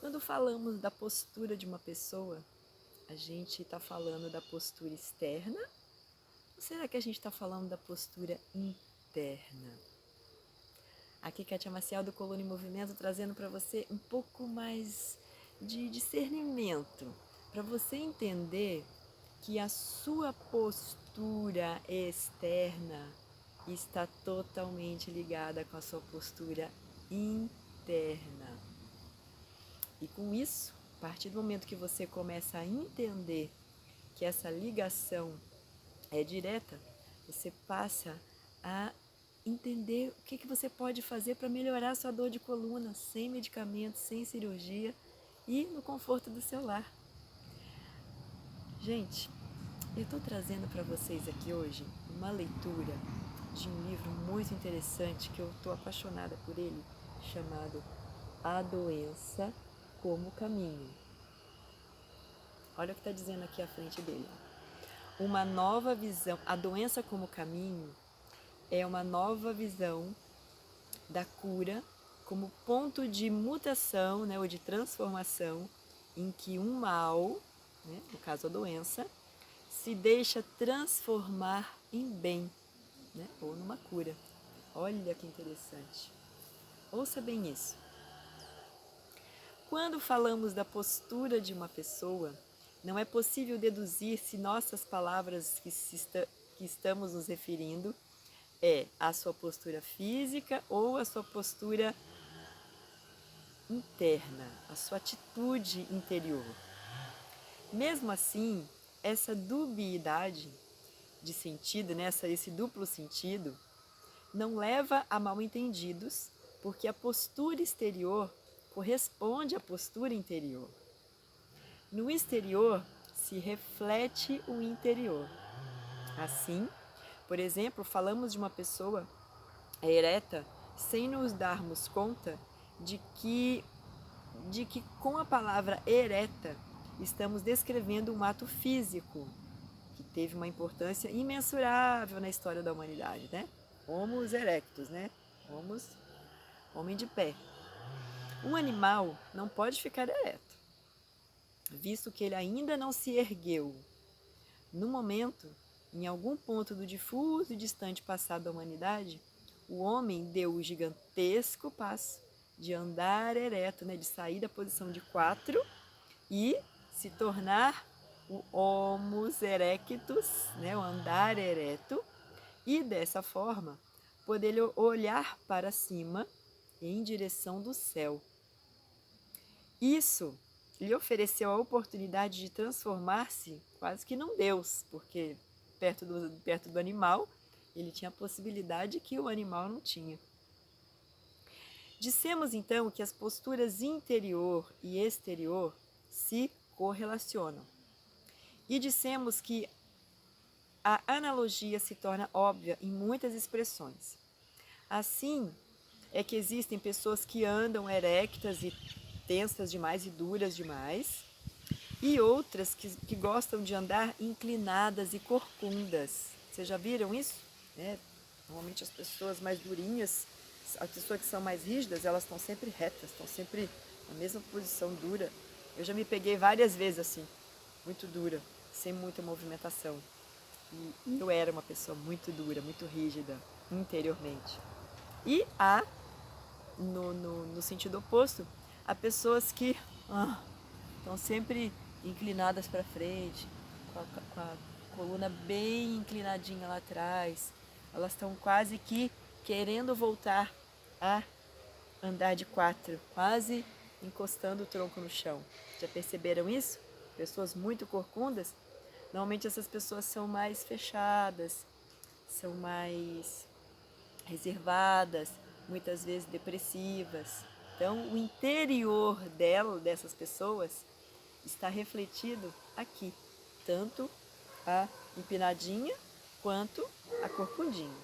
Quando falamos da postura de uma pessoa, a gente está falando da postura externa? Ou será que a gente está falando da postura interna? Aqui Kátia Maciel do Coluna em Movimento trazendo para você um pouco mais de discernimento, para você entender que a sua postura externa está totalmente ligada com a sua postura interna. E com isso, a partir do momento que você começa a entender que essa ligação é direta, você passa a entender o que você pode fazer para melhorar a sua dor de coluna, sem medicamento, sem cirurgia e no conforto do seu lar. Gente, eu estou trazendo para vocês aqui hoje uma leitura de um livro muito interessante que eu estou apaixonada por ele, chamado A Doença como Caminho. Olha o que está dizendo aqui à frente dele. Uma nova visão, a doença como caminho é uma nova visão da cura como ponto de mutação, né, ou de transformação, em que um mal, né, no caso a doença, se deixa transformar em bem, né, ou numa cura. Olha que interessante. Ouça bem isso. Quando falamos da postura de uma pessoa, não é possível deduzir se nossas palavras que estamos nos referindo é a sua postura física ou a sua postura interna, a sua atitude interior. Mesmo assim, essa dubiedade de sentido, né, esse duplo sentido, não leva a mal-entendidos, porque a postura exterior corresponde à postura interior. No exterior se reflete o interior. Assim, por exemplo, falamos de uma pessoa ereta sem nos darmos conta de que com a palavra ereta estamos descrevendo um ato físico que teve uma importância imensurável na história da humanidade, né? Homo erectus, né? Homem de pé. Um animal não pode ficar ereto, visto que ele ainda não se ergueu. No momento, em algum ponto do difuso e distante passado da humanidade, o homem deu o gigantesco passo de andar ereto, né, de sair da posição de 4 e se tornar o Homo erectus, né, o andar ereto, e dessa forma poder olhar para cima em direção do céu. Isso lhe ofereceu a oportunidade de transformar-se quase que num deus, porque perto do animal ele tinha a possibilidade que o animal não tinha. Dissemos então que as posturas interior e exterior se correlacionam. E dissemos que a analogia se torna óbvia em muitas expressões. Assim é que existem pessoas que andam erectas e tensas demais e duras demais, e outras que gostam de andar inclinadas e corcundas. Vocês já viram isso? Normalmente as pessoas mais durinhas, as pessoas que são mais rígidas, elas estão sempre retas, estão sempre na mesma posição dura. Eu já me peguei várias vezes assim, muito dura, sem muita movimentação. E eu era uma pessoa muito dura, muito rígida interiormente. E há, no sentido oposto, há pessoas que estão sempre inclinadas para frente, com a coluna bem inclinadinha lá atrás. Elas estão quase que querendo voltar a andar de 4, quase encostando o tronco no chão. Já perceberam isso? Pessoas muito corcundas, normalmente essas pessoas são mais fechadas, são mais reservadas, muitas vezes depressivas. Então, o interior dessas pessoas, está refletido aqui, tanto a empinadinha quanto a corcundinha.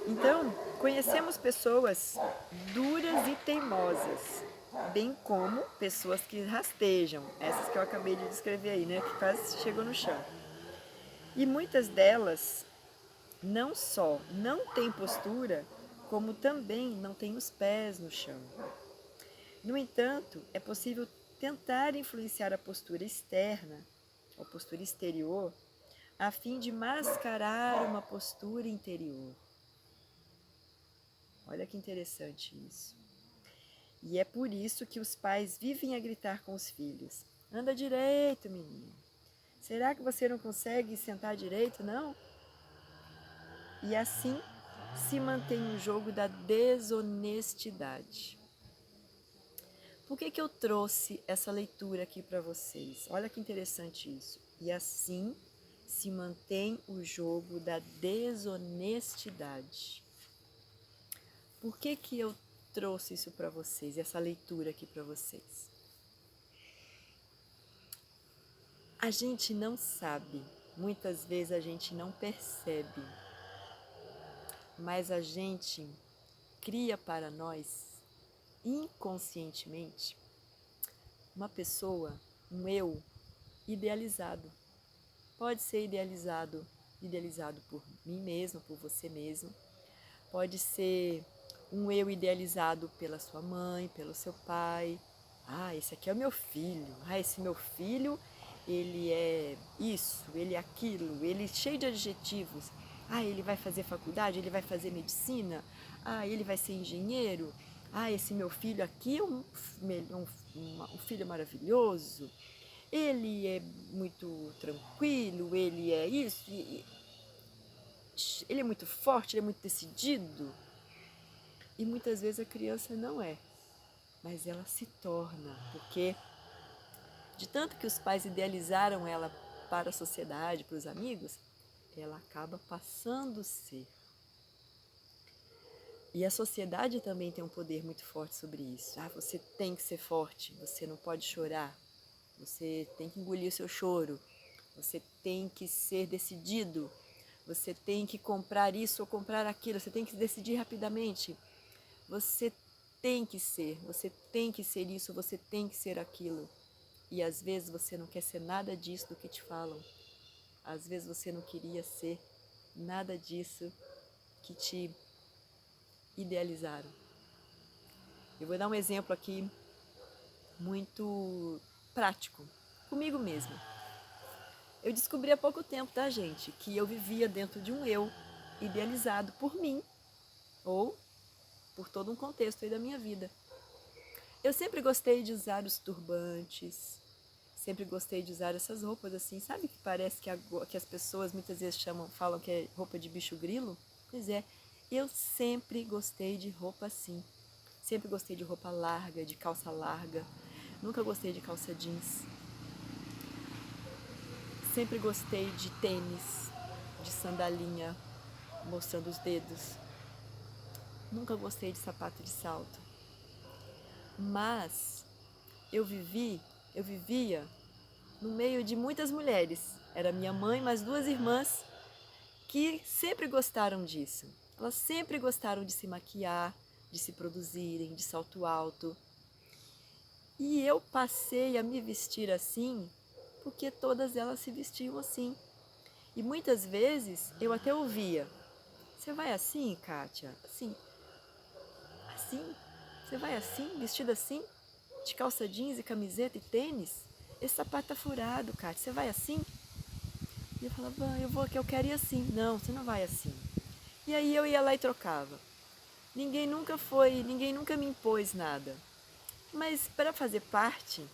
Então, conhecemos pessoas duras e teimosas, bem como pessoas que rastejam, essas que eu acabei de descrever aí, né, que quase chegam no chão. E muitas delas não só não têm postura, como também não têm os pés no chão. No entanto, é possível tentar influenciar a postura externa, a postura exterior, a fim de mascarar uma postura interior. Olha que interessante isso. E é por isso que os pais vivem a gritar com os filhos. Anda direito, menino. Será que você não consegue sentar direito, não? E assim se mantém o jogo da desonestidade. Por que eu trouxe essa leitura aqui para vocês? Olha que interessante isso. E assim se mantém o jogo da desonestidade. Por que eu trouxe isso para vocês, essa leitura aqui para vocês? A gente não sabe, muitas vezes a gente não percebe, mas a gente cria para nós, inconscientemente, uma pessoa, um eu idealizado. Pode ser idealizado por mim mesmo, por você mesmo. Pode ser um eu idealizado pela sua mãe, pelo seu pai. Ah, esse aqui é o meu filho. Ah, esse meu filho, ele é isso, ele é aquilo, ele é cheio de adjetivos. Ah, ele vai fazer faculdade, ele vai fazer medicina. Ah, ele vai ser engenheiro. Ah, esse meu filho aqui é um filho maravilhoso. Ele é muito tranquilo, ele é isso, ele é muito forte, ele é muito decidido. E muitas vezes a criança não é, mas ela se torna, porque de tanto que os pais idealizaram ela para a sociedade, para os amigos, ela acaba passando a ser. E a sociedade também tem um poder muito forte sobre isso. Ah, você tem que ser forte, você não pode chorar, você tem que engolir o seu choro, você tem que ser decidido, você tem que comprar isso ou comprar aquilo, você tem que decidir rapidamente. Você tem que ser isso, você tem que ser aquilo. E às vezes você não quer ser nada disso do que te falam. Às vezes você não queria ser nada disso que te idealizaram. Eu vou dar um exemplo aqui muito prático, comigo mesma. Eu descobri há pouco tempo, tá, gente, que eu vivia dentro de um eu idealizado por mim ou por todo um contexto aí da minha vida. Eu sempre gostei de usar os turbantes, sempre gostei de usar essas roupas assim, sabe que parece que as pessoas muitas vezes falam que é roupa de bicho grilo? Pois é, eu sempre gostei de roupa assim, sempre gostei de roupa larga, de calça larga, nunca gostei de calça jeans, sempre gostei de tênis, de sandalinha, mostrando os dedos, nunca gostei de sapato de salto, mas eu vivia no meio de muitas mulheres. Era minha mãe, mais duas irmãs que sempre gostaram disso. Elas sempre gostaram de se maquiar, de se produzirem, de salto alto. E eu passei a me vestir assim porque todas elas se vestiam assim. E muitas vezes eu até ouvia: você vai assim, Kátia? Assim? Assim? Você vai assim, vestida assim? De calça jeans e camiseta e tênis? Esse sapato tá furado, Kátia. Você vai assim? E eu falava, eu quero ir assim. Não, você não vai assim. E aí eu ia lá e trocava. Ninguém nunca me impôs nada. Mas para fazer parte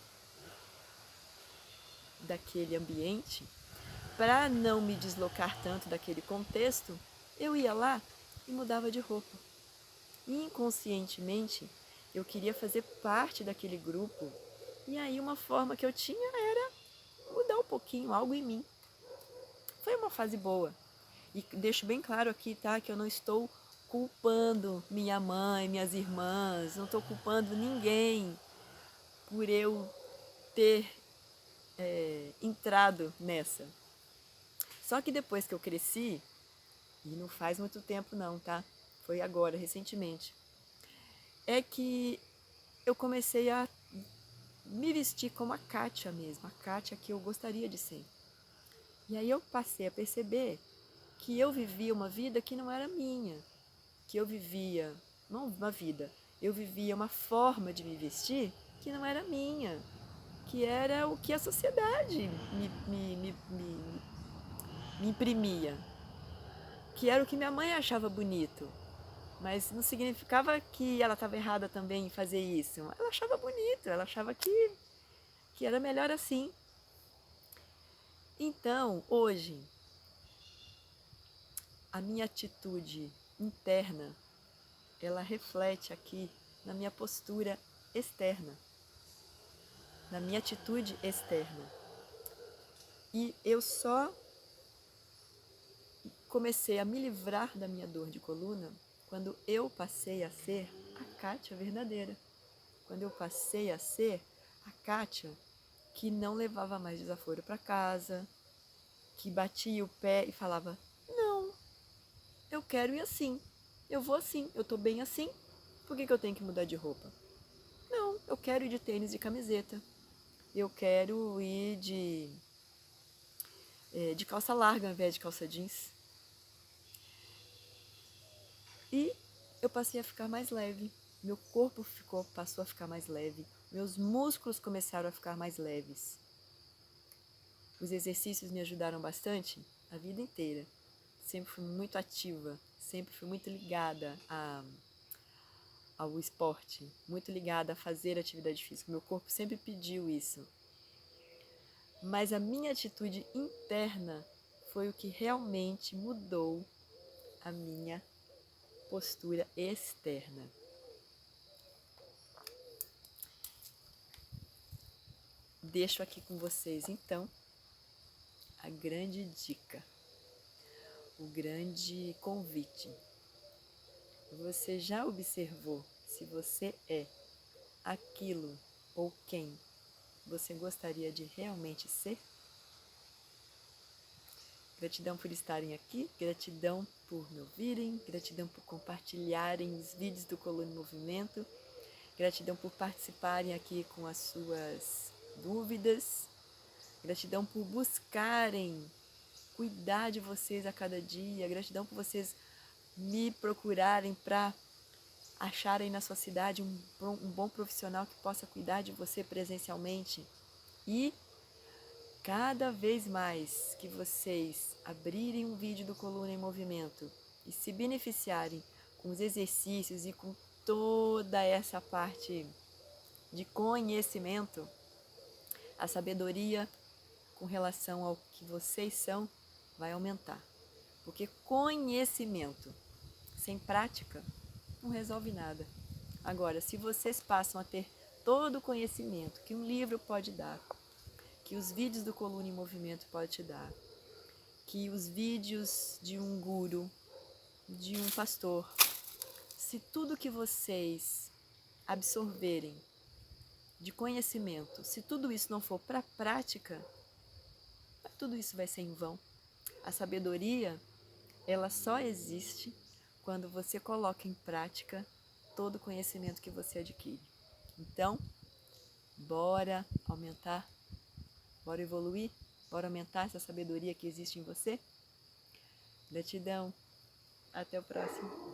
daquele ambiente, para não me deslocar tanto daquele contexto, eu ia lá e mudava de roupa. E inconscientemente, eu queria fazer parte daquele grupo. E aí uma forma que eu tinha era mudar um pouquinho, algo em mim. Foi uma fase boa. E deixo bem claro aqui, tá, que eu não estou culpando minha mãe, minhas irmãs, não estou culpando ninguém por eu ter entrado nessa. Só que depois que eu cresci, e não faz muito tempo não, tá? Foi agora, recentemente, é que eu comecei a me vestir como a Kátia mesmo, a Kátia que eu gostaria de ser. E aí eu passei a perceber que eu vivia uma vida que não era minha, que eu vivia, não uma vida, eu vivia uma forma de me vestir que não era minha, que era o que a sociedade me imprimia, que era o que minha mãe achava bonito. Mas não significava que ela estava errada também em fazer isso. Ela achava bonito, ela achava que era melhor assim. Então, hoje, a minha atitude interna, ela reflete aqui na minha postura externa, na minha atitude externa. E eu só comecei a me livrar da minha dor de coluna quando eu passei a ser a Kátia verdadeira. Quando eu passei a ser a Kátia que não levava mais desaforo para casa, que batia o pé e falava: não, eu quero ir assim, eu vou assim, eu tô bem assim, por que eu tenho que mudar de roupa? Não, eu quero ir de tênis e camiseta, eu quero ir de calça larga ao invés de calça jeans. E eu passei a ficar mais leve, meu corpo passou a ficar mais leve, meus músculos começaram a ficar mais leves. Os exercícios me ajudaram bastante a vida inteira. Sempre fui muito ativa, sempre fui muito ligada ao esporte, muito ligada a fazer atividade física. Meu corpo sempre pediu isso. Mas a minha atitude interna foi o que realmente mudou a minha postura externa. Deixo aqui com vocês, então, a grande dica, o grande convite. Você já observou se você é aquilo ou quem você gostaria de realmente ser? Gratidão por estarem aqui, gratidão por me ouvirem, gratidão por compartilharem os vídeos do Coluna em Movimento, gratidão por participarem aqui com as suas dúvidas, gratidão por buscarem cuidar de vocês a cada dia, gratidão por vocês me procurarem para acharem na sua cidade um bom profissional que possa cuidar de você presencialmente. E cada vez mais que vocês abrirem um vídeo do Coluna em Movimento e se beneficiarem com os exercícios e com toda essa parte de conhecimento, a sabedoria com relação ao que vocês são vai aumentar. Porque conhecimento sem prática não resolve nada. Agora, se vocês passam a ter todo o conhecimento que um livro pode dar, que os vídeos do Coluna em Movimento podem te dar, que os vídeos de um guru, de um pastor, se tudo que vocês absorverem de conhecimento, se tudo isso não for para a prática, tudo isso vai ser em vão. A sabedoria, ela só existe quando você coloca em prática todo o conhecimento que você adquire. Então, bora aumentar, bora evoluir, bora aumentar essa sabedoria que existe em você. Gratidão, até o próximo.